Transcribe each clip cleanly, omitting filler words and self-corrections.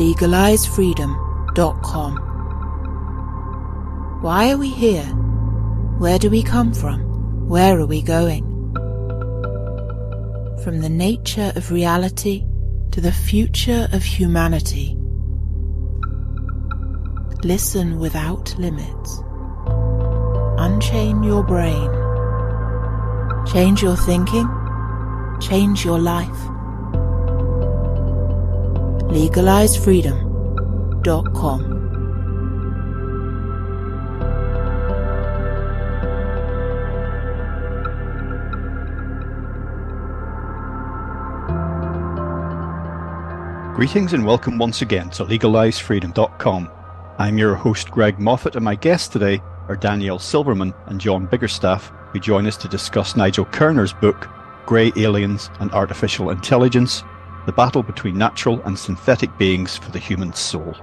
legalizefreedom.com. Why are we here? Where do we come from? Where are we going? From the nature of reality to the future of humanity. Listen without limits. Unchain your brain. Change your thinking. Change your life. legalizefreedom.com. Greetings and welcome once again to legalizefreedom.com. I'm your host Greg Moffat, and my guests today are Danielle Silverman and John Biggerstaff, who join us to discuss Nigel Kerner's book, Grey Aliens and Artificial Intelligence, the battle between natural and synthetic beings for the human soul.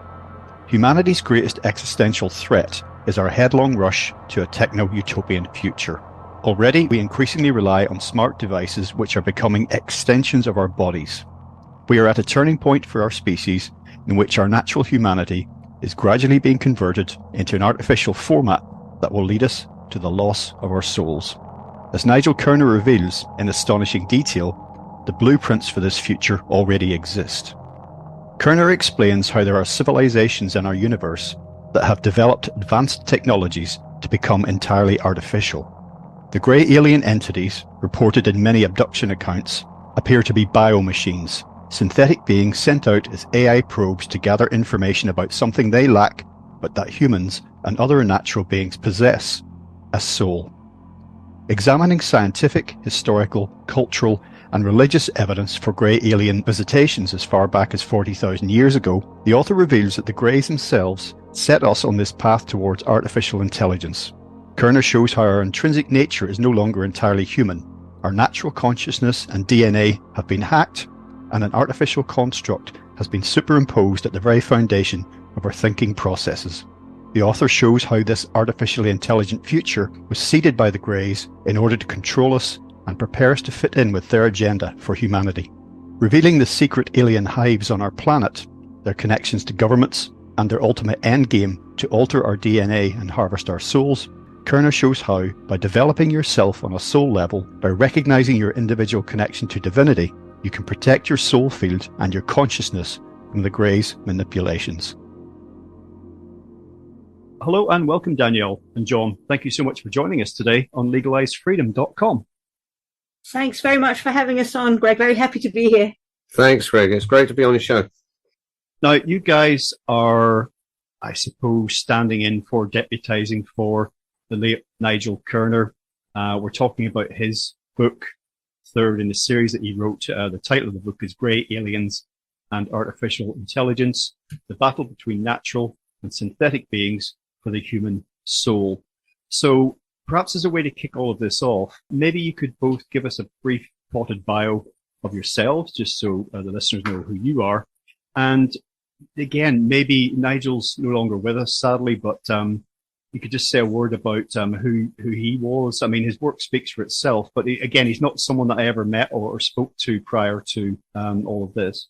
Humanity's greatest existential threat is our headlong rush to a techno-utopian future. Already, we increasingly rely on smart devices which are becoming extensions of our bodies. We are at a turning point for our species in which our natural humanity is gradually being converted into an artificial format that will lead us to the loss of our souls. As Nigel Kerner reveals in astonishing detail, the blueprints for this future already exist. Kerner explains how there are civilizations in our universe that have developed advanced technologies to become entirely artificial. The grey alien entities, reported in many abduction accounts, appear to be biomachines, synthetic beings sent out as AI probes to gather information about something they lack, but that humans and other natural beings possess, a soul. Examining scientific, historical, cultural, and religious evidence for grey alien visitations as far back as 40,000 years ago, the author reveals that the greys themselves set us on this path towards artificial intelligence. Kerner shows how our intrinsic nature is no longer entirely human. Our natural consciousness and DNA have been hacked, and an artificial construct has been superimposed at the very foundation of our thinking processes. The author shows how this artificially intelligent future was seeded by the Greys in order to control us and prepare us to fit in with their agenda for humanity. Revealing the secret alien hives on our planet, their connections to governments, and their ultimate endgame to alter our DNA and harvest our souls, Kerner shows how, by developing yourself on a soul level, by recognizing your individual connection to divinity, you can protect your soul field and your consciousness from the Greys' manipulations. Hello and welcome, Danielle and John. Thank you so much for joining us today on legalizefreedom.com. Thanks very much for having us on, Greg. Very happy to be here. Thanks, Greg. It's great to be on the show. Now, you guys are, I suppose, standing in for deputizing for the late Nigel Kerner. We're talking about his book, third in the series that he wrote. The title of the book is Grey Aliens and Artificial Intelligence, the battle between natural and synthetic beings for the human soul. So perhaps as a way to kick all of this off, maybe you could both give us a brief potted bio of yourselves, just so the listeners know who you are. And again, maybe Nigel's no longer with us, sadly, but you could just say a word about who he was. I mean, his work speaks for itself, but again, he's not someone that I ever met or spoke to prior to all of this.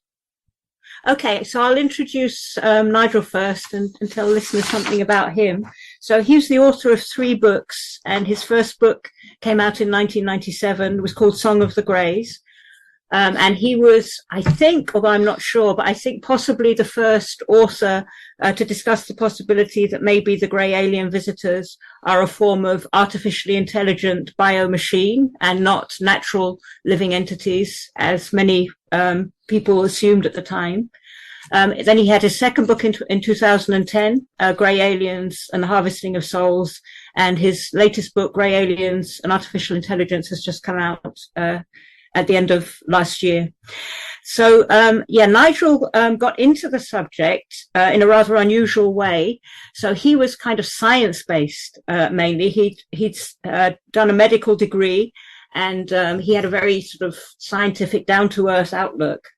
Okay, so I'll introduce Nigel first and tell listeners something about him. So he's the author of 3 books, and his first book came out in 1997. It was called Song of the Greys. And he was, I think, although I'm not sure, but I think possibly the first author to discuss the possibility that maybe the grey alien visitors are a form of artificially intelligent biomachine and not natural living entities, as many people assumed at the time. Then he had his second book in 2010, Grey Aliens and the Harvesting of Souls, and his latest book, Grey Aliens and Artificial Intelligence, has just come out at the end of last year. So, Nigel got into the subject in a rather unusual way. So he was kind of science-based mainly. He'd done a medical degree, and he had a very sort of scientific, down-to-earth outlook.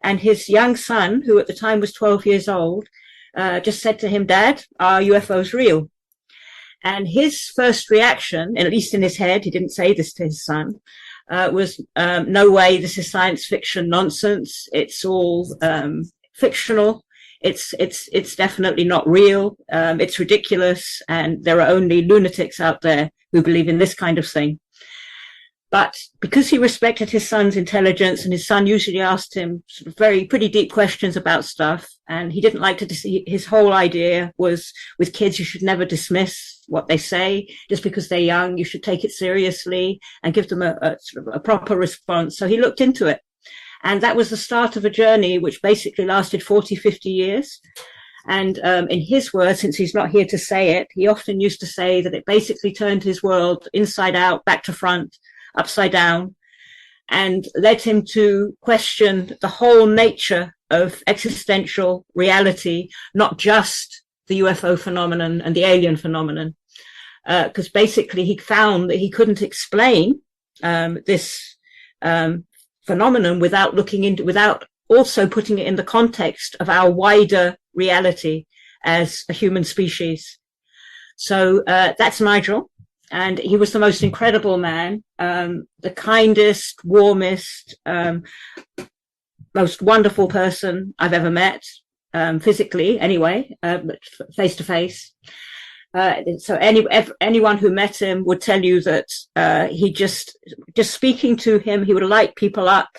And his young son, who at the time was 12 years old, just said to him, "Dad, are UFOs real?" And his first reaction, at least in his head, he didn't say this to his son, was, "No way, this is science fiction nonsense. It's all fictional. it's definitely not real. It's ridiculous, and there are only lunatics out there who believe in this kind of thing. But because he respected his son's intelligence, and his son usually asked him sort of pretty deep questions about stuff, and he didn't like to his whole idea was, with kids, you should never dismiss what they say. Just because they're young, you should take it seriously and give them a sort of a proper response. So he looked into it. And that was the start of a journey which basically lasted 40, 50 years. And in his words, since he's not here to say it, he often used to say that it basically turned his world inside out, back to front, upside down, and led him to question the whole nature of existential reality, not just the UFO phenomenon and the alien phenomenon. Because basically he found that he couldn't explain this phenomenon without also putting it in the context of our wider reality as a human species. So that's Nigel. And he was the most incredible man, the kindest, warmest, most wonderful person I've ever met, physically anyway, but face to face. So anyone who met him would tell you that he just speaking to him, he would light people up.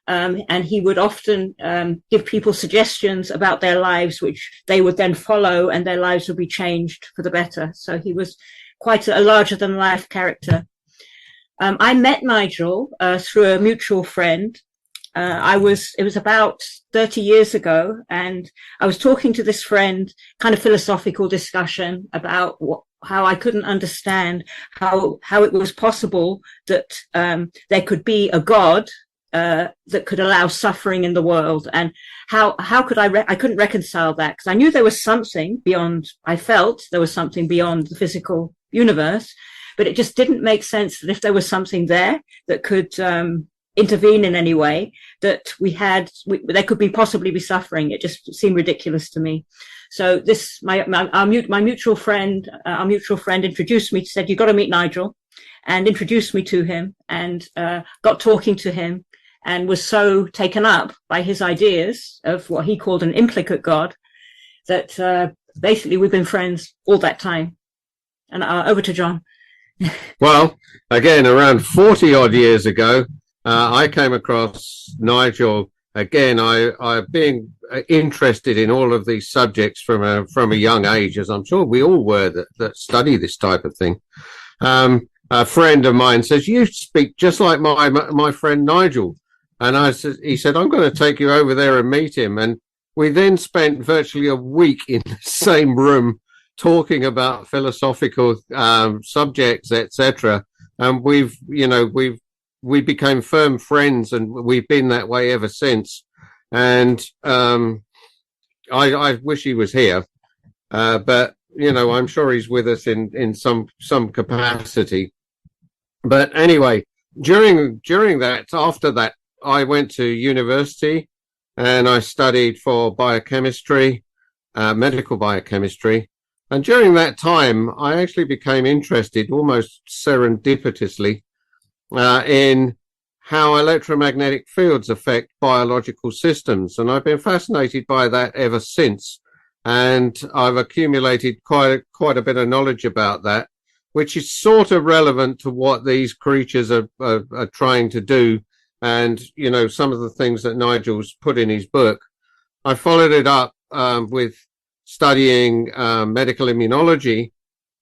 And he would often give people suggestions about their lives, which they would then follow, and their lives would be changed for the better. So he was quite a larger-than-life character. I met Nigel through a mutual friend. It was about 30 years ago, and I was talking to this friend, kind of philosophical discussion about how I couldn't understand how it was possible that there could be a God that could allow suffering in the world, and how could I couldn't reconcile that, because I knew there was something beyond. I felt there was something beyond the physical universe, but it just didn't make sense that if there was something there that could intervene in any way, that there could possibly be suffering. It just seemed ridiculous to me. So our mutual friend introduced me, said, "You've got to meet Nigel," and introduced me to him, and got talking to him, and was so taken up by his ideas of what he called an implicate God that basically we've been friends all that time. And over to John. Well, again, around 40 odd years ago, I came across Nigel. Again, I being interested in all of these subjects from a young age, as I'm sure we all were that study this type of thing. A friend of mine says, "You speak just like my friend Nigel." And he said, "I'm going to take you over there and meet him." And we then spent virtually a week in the same room talking about philosophical subjects, etc. And we became firm friends, and we've been that way ever since. And I wish he was here, but I'm sure he's with us in some capacity. But anyway, during that, after that, I went to university and I studied for biochemistry, medical biochemistry. And during that time, I actually became interested almost serendipitously in how electromagnetic fields affect biological systems. And I've been fascinated by that ever since. And I've accumulated quite a bit of knowledge about that, which is sort of relevant to what these creatures are trying to do. And, some of the things that Nigel's put in his book. I followed it up with studying medical immunology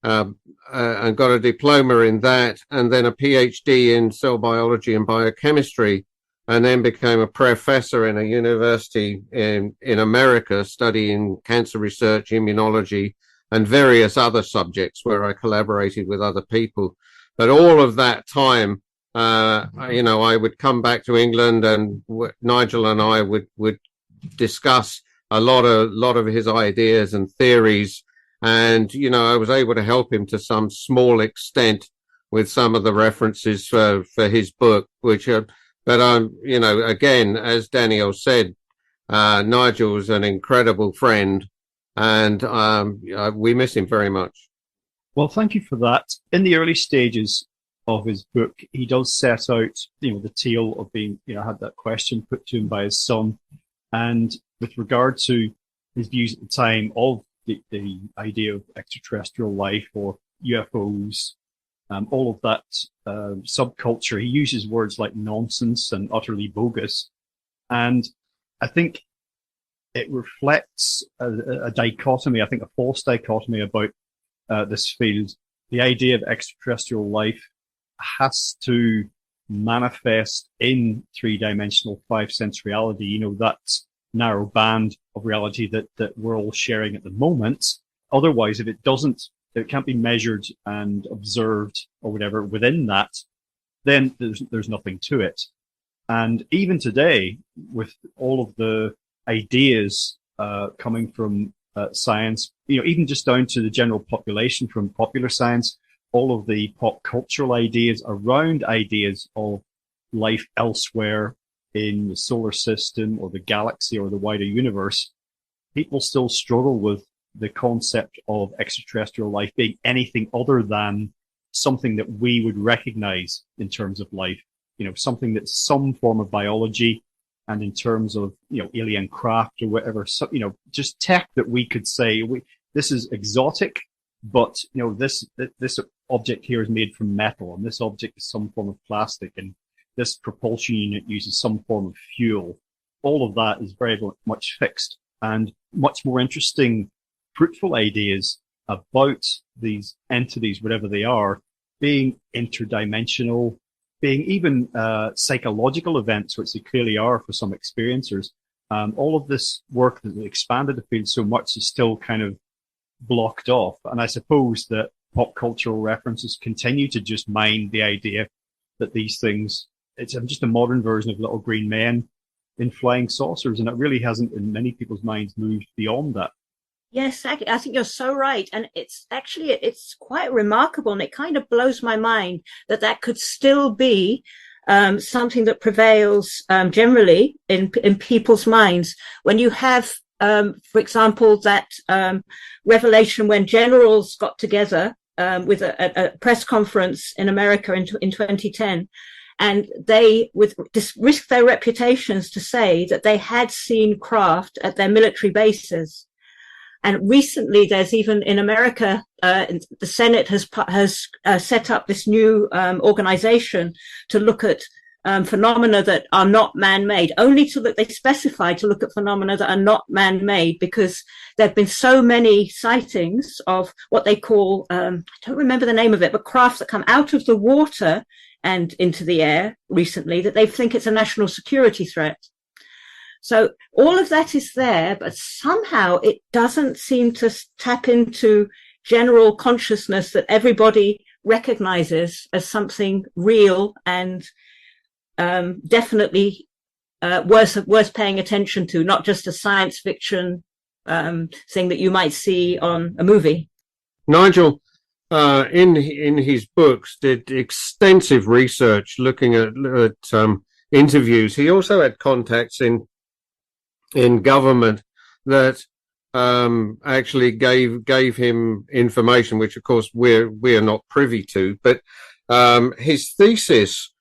and got a diploma in that, and then a PhD in cell biology and biochemistry, and then became a professor in a university in America studying cancer research, immunology, and various other subjects where I collaborated with other people. But all of that time, I would come back to England, and Nigel and I would discuss a lot of his ideas and theories. And, I was able to help him to some small extent with some of the references for his book, which are, but again, as Danielle said, Nigel's an incredible friend, and we miss him very much. Well, thank you for that. In the early stages of his book, he does set out, the tale of being, had that question put to him by his son. And with regard to his views at the time of the idea of extraterrestrial life or UFOs, all of that subculture. He uses words like nonsense and utterly bogus. And I think it reflects a dichotomy, I think a false dichotomy about this field. The idea of extraterrestrial life has to manifest in three-dimensional, five-sense reality, you know, that narrow band of reality that we're all sharing at the moment. Otherwise, if it doesn't, it can't be measured and observed or whatever within that, then there's nothing to it. And even today, with all of the ideas coming from science, you know, even just down to the general population from popular science, all of the pop cultural ideas around ideas of life elsewhere in the solar system or the galaxy or the wider universe, people still struggle with the concept of extraterrestrial life being anything other than something that we would recognize in terms of life, you know, something that's some form of biology, and in terms of, you know, alien craft or whatever, so, you know, just tech that we could say, this is exotic, but, you know, this object here is made from metal, and this object is some form of plastic, and this propulsion unit uses some form of fuel. All of that is very much fixed, and much more interesting, fruitful ideas about these entities, whatever they are, being interdimensional, being even psychological events, which they clearly are for some experiencers. All of this work that expanded the field so much is still kind of blocked off. And I suppose that pop cultural references continue to just mine the idea that these things, it's just a modern version of little green men in flying saucers. And it really hasn't, in many people's minds, moved beyond that. Yes, I think you're so right. And it's quite remarkable. And it kind of blows my mind that could still be something that prevails generally in people's minds. When you have, for example, that revelation when generals got together with a press conference in America in 2010, and they would risk their reputations to say that they had seen craft at their military bases. And recently, there's even in America, the Senate has set up this new organization to look at phenomena that are not man-made. They specify to look at phenomena that are not man-made, because there have been so many sightings of what they call, I don't remember the name of it, but craft that come out of the water and into the air recently, that they think it's a national security threat. So all of that is there, but somehow it doesn't seem to tap into general consciousness that everybody recognizes as something real and definitely worth paying attention to, not just a science fiction thing that you might see on a movie. Nigel, in his books, did extensive research looking at interviews. He also had contacts in government that actually gave him information, which of course we're not privy to. But his thesis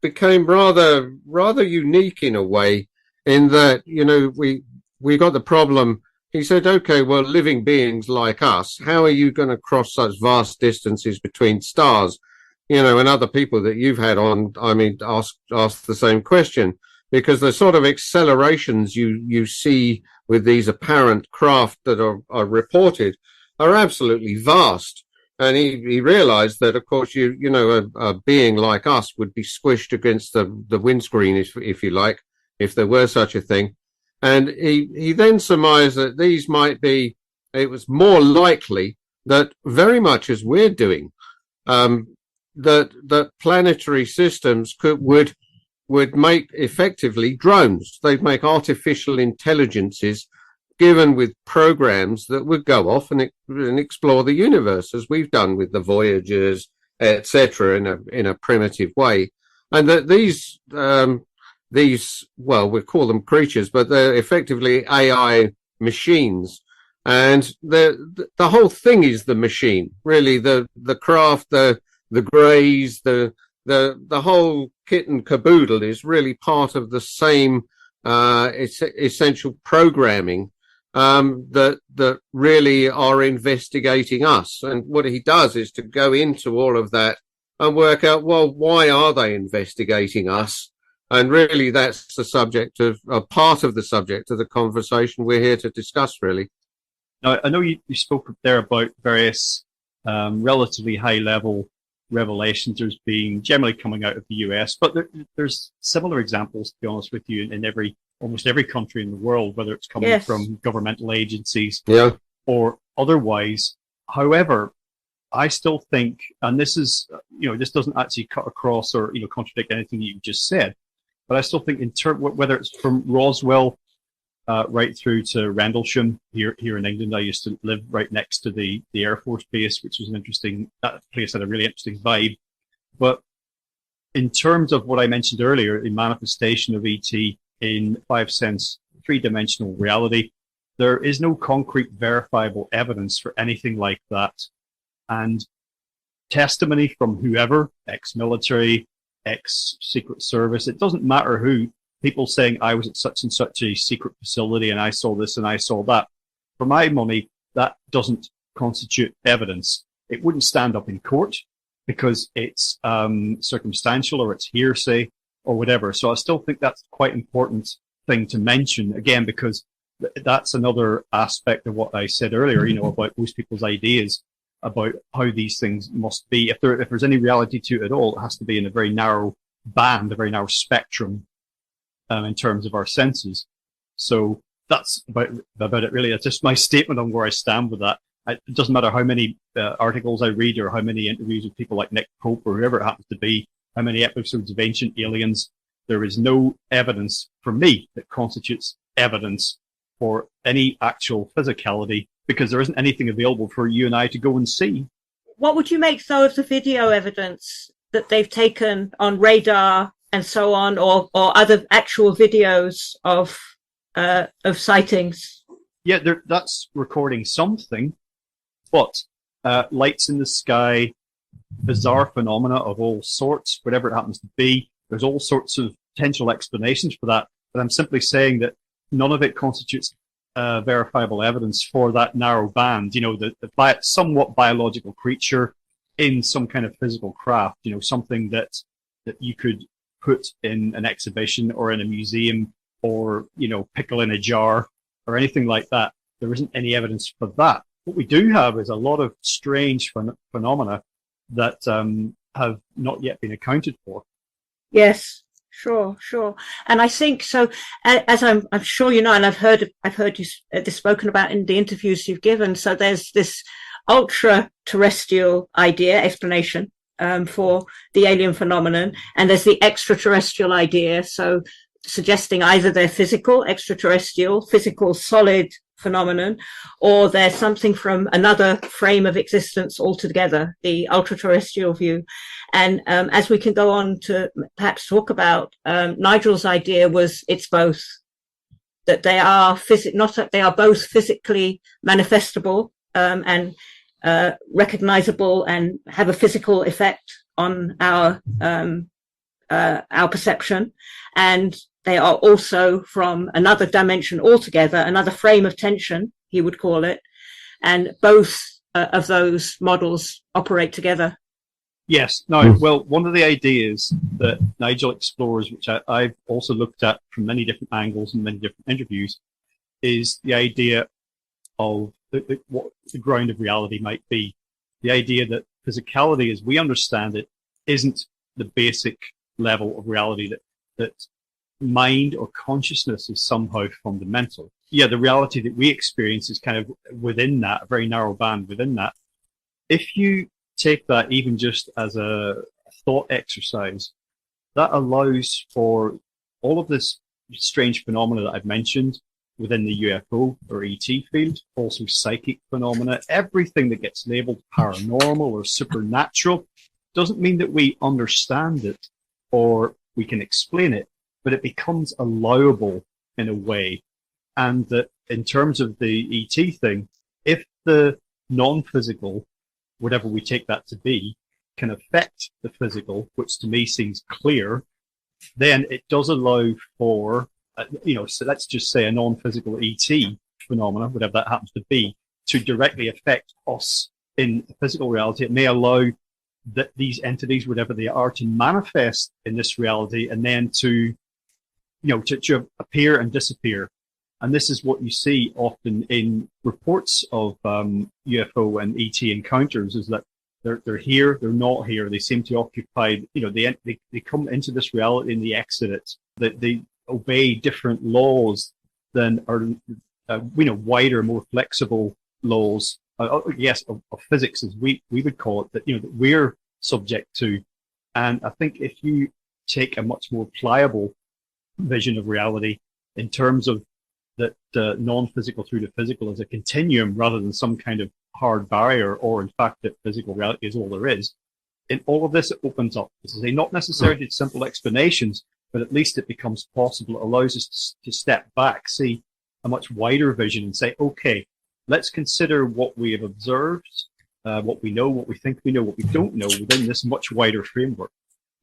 became rather unique in a way, in that, you know, we got the problem. He said, okay, well, living beings like us, how are you going to cross such vast distances between stars? You know, and other people that you've had on, I mean, asked the same question. Because the sort of accelerations you see with these apparent craft that are reported are absolutely vast. And he realized that, of course, you know, a being like us would be squished against the windscreen, if you like, if there were such a thing. And he then surmised that these might be, it was more likely that, very much as we're doing, that planetary systems would make effectively drones. They'd make artificial intelligences given with programs that would go off and explore the universe, as we've done with the Voyagers, etc., in a primitive way. And that these, well, we call them creatures, but they're effectively AI machines. And the whole thing is the machine, really, the craft, the greys, the whole kit and caboodle is really part of the same essential programming that really are investigating us. And what he does is to go into all of that and work out, well, why are they investigating us? And really, that's the subject of a part of the subject of the conversation we're here to discuss, really. Now, I know you spoke there about various relatively high-level revelations there's being generally coming out of the US, but there's similar examples, to be honest with you, in almost every country in the world, whether it's coming from governmental agencies or otherwise. However, I still think, and this is, this doesn't actually cut across or, contradict anything you just said, but I still think whether it's from Roswell right through to Rendlesham here in England. I used to live right next to the Air Force Base, which was that place had a really interesting vibe. But in terms of what I mentioned earlier, the manifestation of ET in 5-sense, 3-dimensional reality, there is no concrete verifiable evidence for anything like that. And testimony from whoever, ex-military, ex-secret service, it doesn't matter who, people saying I was at such and such a secret facility and I saw this and I saw that. For my money, that doesn't constitute evidence. It wouldn't stand up in court because it's circumstantial or it's hearsay or whatever. So I still think that's quite an important thing to mention, again, because that's another aspect of what I said earlier, about most people's ideas about how these things must be. If there's any reality to it at all, it has to be in a very narrow band, a very narrow spectrum in terms of our senses. So that's about it, really. It's just my statement on where I stand with that. It doesn't matter how many articles I read or how many interviews with people like Nick Pope or whoever it happens to be, how many episodes of Ancient Aliens. There is no evidence for me that constitutes evidence for any actual physicality, because there isn't anything available for you and I to go and see. What would you make, though, of the video evidence that they've taken on radar and so on, or other actual videos of sightings? Yeah, that's recording something, but lights in the sky, bizarre phenomena of all sorts, whatever it happens to be, there's all sorts of potential explanations for that. But I'm simply saying that none of it constitutes verifiable evidence for that narrow band, the somewhat biological creature in some kind of physical craft, something that you could put in an exhibition or in a museum or, pickle in a jar or anything like that. There isn't any evidence for that. What we do have is a lot of strange phenomena that have not yet been accounted for. Yes. Sure. And I think so, as I'm sure you know, and I've heard you this spoken about in the interviews you've given. So there's this ultra-terrestrial explanation for the alien phenomenon, and there's the extraterrestrial idea. So suggesting either they're physical, extraterrestrial, physical, solid phenomenon, or they're something from another frame of existence altogether, the ultra-terrestrial view. And as we can go on to perhaps talk about, Nigel's idea was it's both, that they are they are both physically manifestable and recognizable and have a physical effect on our perception, and they are also from another dimension altogether, another frame of tension, he would call it, and both of those models operate together. Yes. Now, well, one of the ideas that Nigel explores, which I've also looked at from many different angles and many different interviews, is the idea of what the ground of reality might be. The idea that physicality, as we understand it, isn't the basic level of reality, that mind or consciousness is somehow fundamental. Yeah, the reality that we experience is kind of within that, a very narrow band within that. If you take that even just as a thought exercise, that allows for all of this strange phenomena that I've mentioned within the UFO or ET field, also psychic phenomena, everything that gets labeled paranormal or supernatural doesn't mean that we understand it or we can explain it, but it becomes allowable in a way. And that in terms of the ET thing, if the non-physical, whatever we take that to be, can affect the physical, which to me seems clear, then it does allow for, so let's just say a non-physical ET phenomena, whatever that happens to be, to directly affect us in physical reality. It may allow that these entities, whatever they are, to manifest in this reality and then to appear and disappear. And this is what you see often in reports of UFO and ET encounters, is that they're here, they're not here. They seem to occupy, they come into this reality and they exit it. That they obey different laws than are, wider, more flexible laws. Of physics, as we would call it, that we're subject to. And I think if you take a much more pliable vision of reality in terms of that non-physical through to physical as a continuum rather than some kind of hard barrier, or in fact that physical reality is all there is, in all of this it opens up, as I say, not necessarily simple explanations, but at least it becomes possible. It allows us to step back, see a much wider vision and say, okay, let's consider what we have observed, what we know, what we think we know, what we don't know within this much wider framework.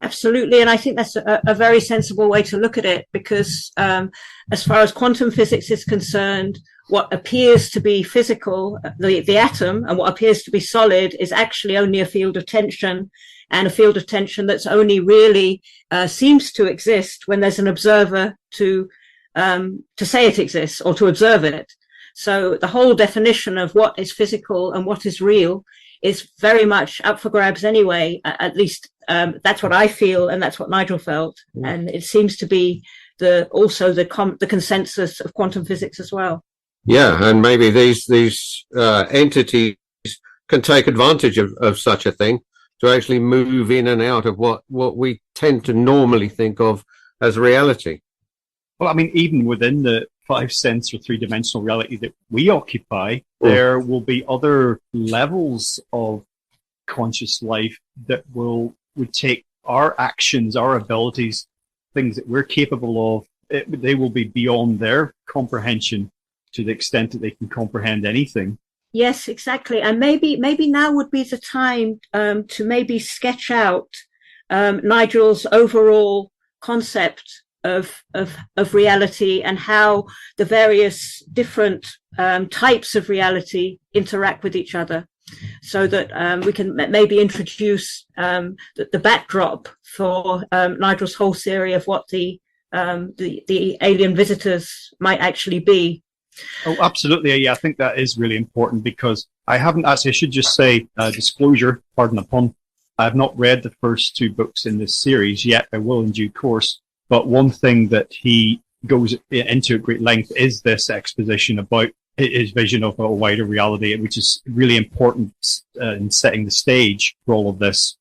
Absolutely. And I think that's a very sensible way to look at it, because as far as quantum physics is concerned, what appears to be physical, the atom, and what appears to be solid is actually only a field of tension, and a field of tension that's only really seems to exist when there's an observer to say it exists or to observe it. So the whole definition of what is physical and what is real is very much up for grabs anyway. At least that's what I feel, and that's what Nigel felt. And it seems to be the consensus of quantum physics as well. Yeah, and maybe these entities can take advantage of such a thing to actually move in and out of what we tend to normally think of as reality. Well, I mean, even within the 5-sense or 3-dimensional reality that we occupy, there will be other levels of conscious life that would take our actions, our abilities, things that we're capable of. They will be beyond their comprehension to the extent that they can comprehend anything. Yes, exactly. And maybe now would be the time to maybe sketch out Nigel's overall concept of reality and how the various different types of reality interact with each other, so that we can maybe introduce the backdrop for Nigel's whole theory of what the alien visitors might actually be. Oh, absolutely. Yeah, I think that is really important, because I haven't actually, I should just say, disclosure, pardon the pun, I have not read the first 2 books in this series yet. I will in due course. But one thing that he goes into at great length is this exposition about his vision of a wider reality, which is really important in setting the stage for all of this.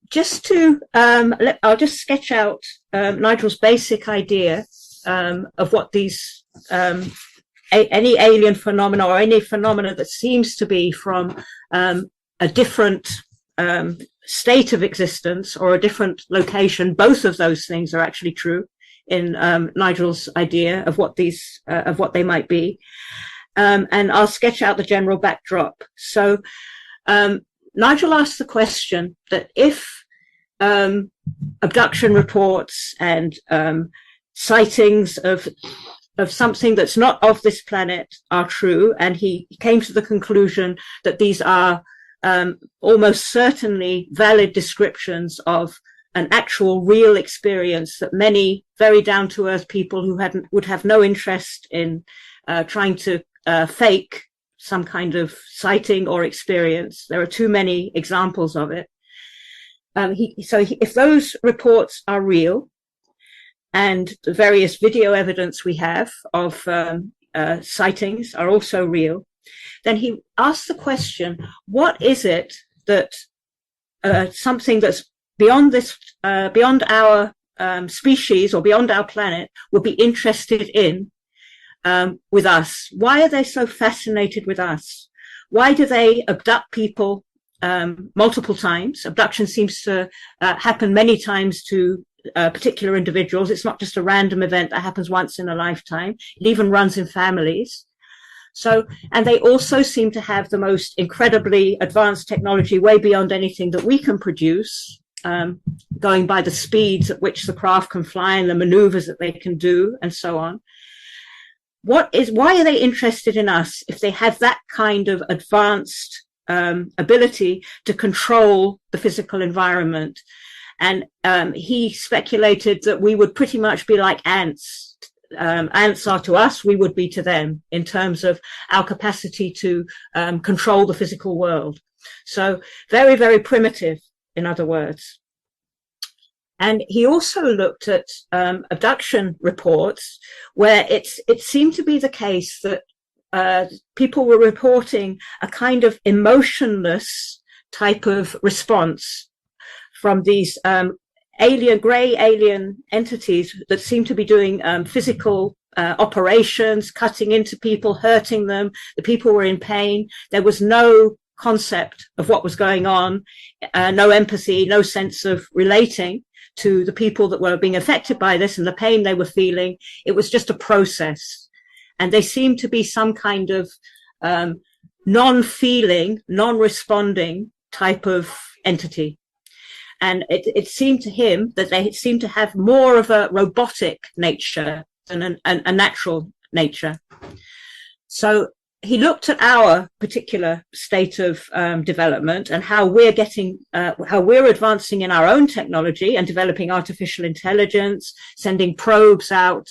Just to, I'll just sketch out Nigel's basic idea of what these, any alien phenomena or any phenomena that seems to be from a different state of existence or a different location. Both of those things are actually true in Nigel's idea of what these of what they might be, and I'll sketch out the general backdrop. So Nigel asked the question that if abduction reports and sightings of something that's not of this planet are true, and he came to the conclusion that these are almost certainly valid descriptions of an actual real experience that many very down-to-earth people who would have no interest in trying to fake some kind of sighting or experience. There are too many examples of it. If those reports are real, and the various video evidence we have of sightings are also real, then he asked the question, what is it that something that's beyond our species or beyond our planet would be interested in with us? Why are they so fascinated with us? Why do they abduct people multiple times? Abduction seems to happen many times to particular individuals. It's not just a random event that happens once in a lifetime. It even runs in families. So, and they also seem to have the most incredibly advanced technology, way beyond anything that we can produce, going by the speeds at which the craft can fly and the maneuvers that they can do and so on. why are they interested in us if they have that kind of advanced ability to control the physical environment? And he speculated that we would pretty much be like ants. Ants are to us, we would be to them in terms of our capacity to control the physical world. So very, very primitive, in other words. And he also looked at abduction reports where it seemed to be the case that people were reporting a kind of emotionless type of response from these grey alien entities that seem to be doing physical operations, cutting into people, hurting them. The people were in pain. There was no concept of what was going on, no empathy, no sense of relating to the people that were being affected by this and the pain they were feeling. It was just a process. And they seemed to be some kind of non-feeling, non-responding type of entity. And it seemed to him that they seemed to have more of a robotic nature than a natural nature. So he looked at our particular state of development and how we're advancing in our own technology and developing artificial intelligence, sending probes out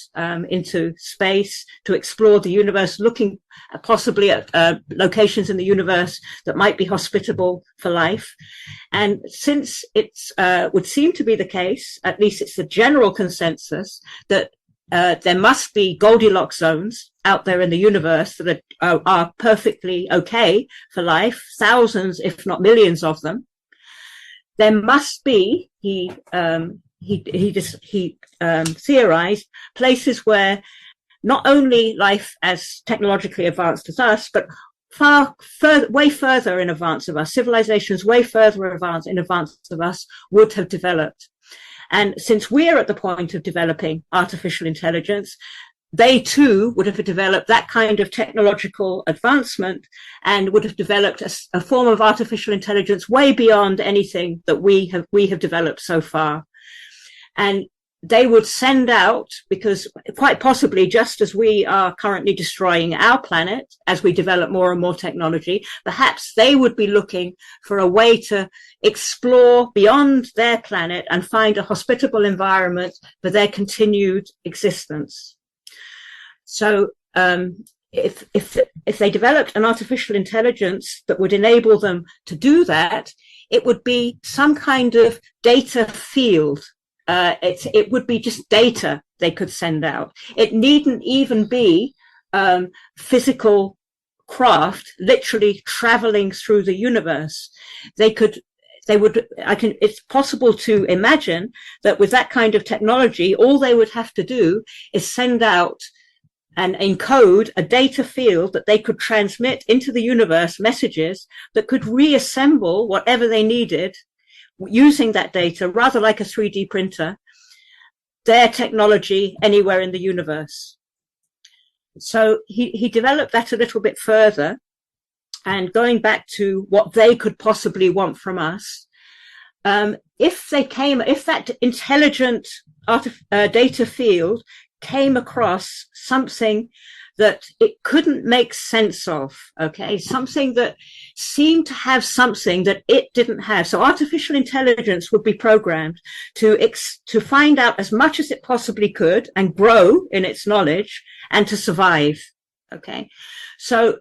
into space to explore the universe, looking possibly at locations in the universe that might be hospitable for life. And since it would seem to be the case, at least it's the general consensus, that there must be Goldilocks zones out there in the universe that are perfectly okay for life, thousands, if not millions of them. There must be, he theorized, places where not only life as technologically advanced as us, but way further in advance of us, civilizations way further in advance of us would have developed. And since we're at the point of developing artificial intelligence, they too would have developed that kind of technological advancement and would have developed a form of artificial intelligence way beyond anything that we have developed so far. And they would send out, because quite possibly just as we are currently destroying our planet as we develop more and more technology, perhaps they would be looking for a way to explore beyond their planet and find a hospitable environment for their continued existence. So if they developed an artificial intelligence that would enable them to do that, it would be some kind of data field. It would be just data they could send out. It needn't even be physical craft literally traveling through the universe. It's possible to imagine that with that kind of technology, all they would have to do is send out and encode a data field that they could transmit into the universe messages that could reassemble whatever they needed using that data, rather like a 3D printer, their technology anywhere in the universe. So he developed that a little bit further, and going back to what they could possibly want from us, if that intelligent data field came across something that it couldn't make sense of, okay, something that seemed to have something that it didn't have. So artificial intelligence would be programmed to find out as much as it possibly could and grow in its knowledge and to survive, okay. So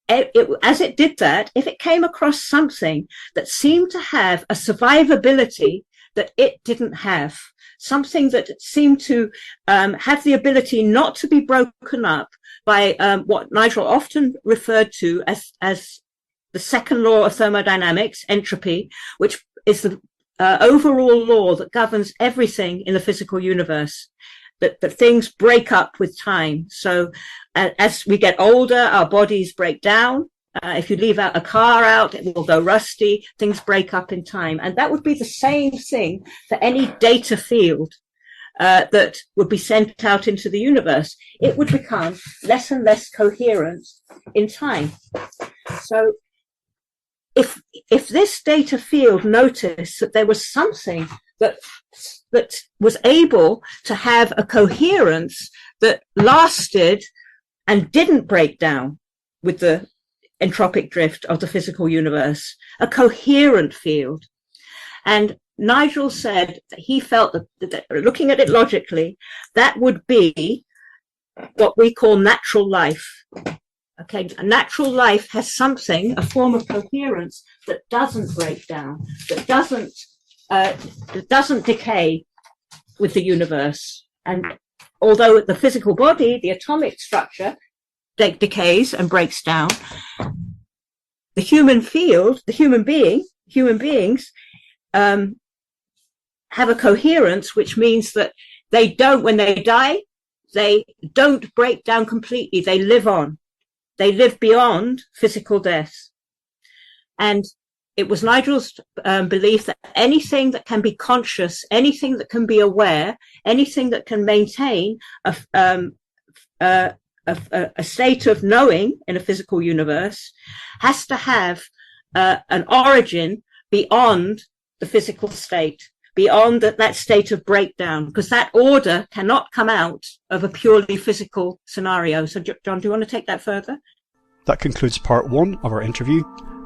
as it did that, if it came across something that seemed to have a survivability that it didn't have, something that seemed to have the ability not to be broken up by what Nigel often referred to as the second law of thermodynamics, entropy, which is the overall law that governs everything in the physical universe, that things break up with time. So as we get older, our bodies break down. If you leave a car out, it will go rusty. Things break up in time. And that would be the same thing for any data field that would be sent out into the universe. It would become less and less coherent in time. So if this data field noticed that there was something that was able to have a coherence that lasted and didn't break down with the entropic drift of the physical universe, a coherent field. And Nigel said that he felt that looking at it logically, that would be what we call natural life. Okay, a natural life has something, a form of coherence that doesn't break down, that doesn't decay with the universe. And although the physical body, the atomic structure, decays and breaks down, the human field, human beings have a coherence, which means that they don't, when they die, they don't break down completely. They live on. They live beyond physical death. And it was Nigel's belief that anything that can be conscious, anything that can be aware, anything that can maintain a state of knowing in a physical universe has to have an origin beyond the physical state, beyond that state of breakdown, because that order cannot come out of a purely physical scenario. So, John, do you want to take that further? That concludes part 1 of our interview.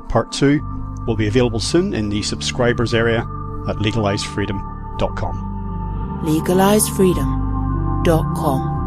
Part 2 will be available soon in the subscribers area at legalizefreedom.com. legalizefreedom.com